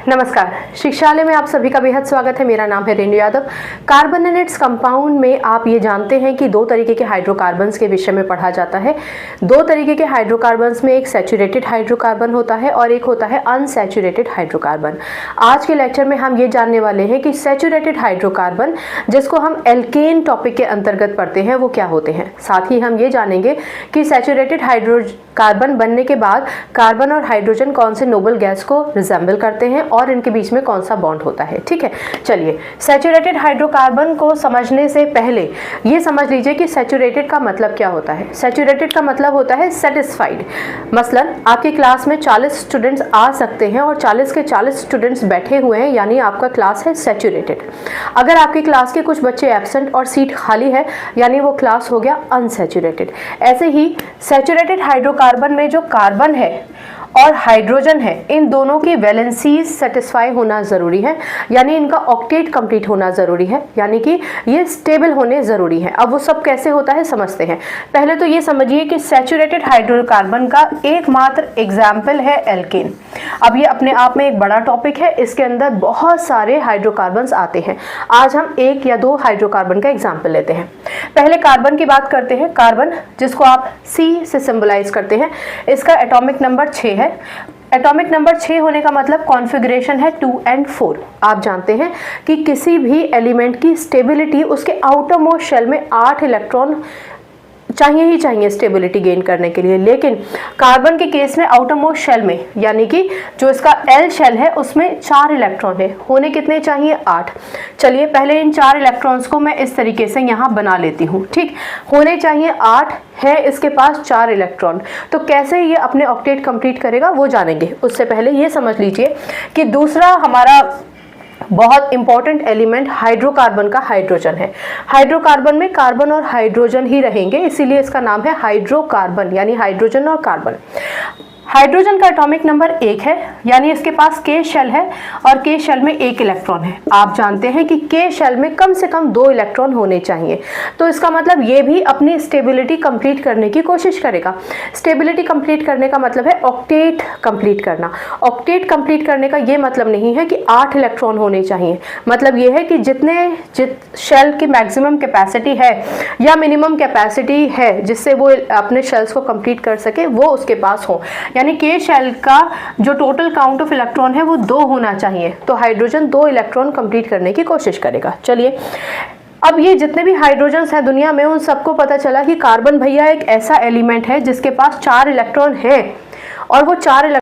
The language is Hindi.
नमस्कार, शिक्षालय में आप सभी का बेहद स्वागत है। मेरा नाम है Renu Yadav. Carbon and its compound में आप ये जानते हैं कि दो तरीके के हाइड्रोकार्बन्स के विषय में पढ़ा जाता है। दो तरीके के हाइड्रोकार्बन्स में एक सैचुरेटेड हाइड्रोकार्बन होता है और एक होता है अनसैचुरेटेड हाइड्रोकार्बन। आज के लेक्चर में हम ये जानने वाले हैं कि सैचुरेटेड हाइड्रोकार्बन, जिसको हम एल्केन टॉपिक के अंतर्गत पढ़ते हैं, वो क्या होते हैं। साथ ही हम ये जानेंगे कि सैचुरेटेड हाइड्रोकार्बन बनने के बाद कार्बन और हाइड्रोजन कौन से नोबल गैस को रिजेंबल करते हैं और इनके बीच में कौन सा बॉन्ड होता है। ठीक है, चलिए सैचुरेटेड हाइड्रोकार्बन को समझने से पहले ये समझ लीजिए कि सैचुरेटेड का मतलब क्या होता है। सैचुरेटेड का मतलब होता है सेटिस्फाइड। मसलन आपकी क्लास में 40 स्टूडेंट्स आ सकते हैं और 40 के 40 स्टूडेंट्स बैठे हुए हैं, यानी आपका क्लास है सैचुरेटेड। अगर आपकी क्लास के कुछ बच्चे एब्सेंट और सीट खाली है, यानी वो क्लास हो गया अनसैचुरेटेड। ऐसे ही सैचुरेटेड हाइड्रोकार्बन में जो कार्बन है और हाइड्रोजन है, इन दोनों की वैलेंसीज सेटिस्फाई होना ज़रूरी है, यानी इनका ऑक्टेट कंप्लीट होना ज़रूरी है, यानी कि ये स्टेबल होने ज़रूरी है। अब वो सब कैसे होता है समझते हैं। पहले तो ये समझिए कि सैचुरेटेड हाइड्रोकार्बन का एकमात्र एग्जाम्पल है एल्केन। अब ये अपने आप में एक बड़ा टॉपिक है, इसके अंदर बहुत सारे हाइड्रोकार्बन्स आते हैं। आज हम एक या दो हाइड्रोकार्बन का एग्जाम्पल लेते हैं। पहले कार्बन की बात करते हैं। कार्बन, जिसको आप C से सिंबलाइज करते हैं, इसका एटॉमिक नंबर 6 है। एटॉमिक नंबर 6 होने का मतलब कॉन्फ़िगरेशन है 2 and 4। आप जानते हैं कि किसी भी एलिमेंट की स्टेबिलिटी उसके आउटर मोस्ट शेल में 8 इलेक्ट्रॉन चाहिए स्टेबिलिटी गेन करने के लिए। लेकिन कार्बन के केस में आउटर मोस्ट शेल में, यानी कि जो इसका L शेल है, उसमें 4 इलेक्ट्रॉन है। होने कितने चाहिए? 8। चलिए पहले इन 4 इलेक्ट्रॉन्स को मैं इस तरीके से यहाँ बना लेती हूँ। ठीक, होने चाहिए 8, है इसके पास 4 इलेक्ट्रॉन। तो कैसे ये अपने ऑक्टेट कंप्लीट करेगा वो जानेंगे। उससे पहले ये समझ लीजिए कि दूसरा हमारा बहुत इंपॉर्टेंट एलिमेंट हाइड्रोकार्बन का हाइड्रोजन है। हाइड्रोकार्बन में कार्बन और हाइड्रोजन ही रहेंगे, इसीलिए इसका नाम है हाइड्रोकार्बन, यानी हाइड्रोजन और कार्बन। हाइड्रोजन का एटॉमिक नंबर 1 है, यानी इसके पास K शेल है और K शेल में 1 इलेक्ट्रॉन है। आप जानते हैं कि K शेल में कम से कम 2 इलेक्ट्रॉन होने चाहिए, तो इसका मतलब ये भी अपनी स्टेबिलिटी कंप्लीट करने की कोशिश करेगा। स्टेबिलिटी कंप्लीट करने का मतलब है ऑक्टेट कंप्लीट करना। ऑक्टेट कंप्लीट करने का ये मतलब नहीं है कि 8 इलेक्ट्रॉन होने चाहिए, मतलब ये है कि जित शेल की मैक्सिमम कैपेसिटी है या मिनिमम कैपेसिटी है जिससे वो अपने शेल्स को कंप्लीट कर सके, वो उसके पास हो। यानी K शेल का जो टोटल काउंट ऑफ इलेक्ट्रॉन है वो 2 होना चाहिए, तो हाइड्रोजन 2 इलेक्ट्रॉन कंप्लीट करने की कोशिश करेगा। चलिए, अब ये जितने भी हाइड्रोजन्स हैं दुनिया में, उन सबको पता चला कि कार्बन भैया एक ऐसा एलिमेंट है जिसके पास 4 इलेक्ट्रॉन है और वो 4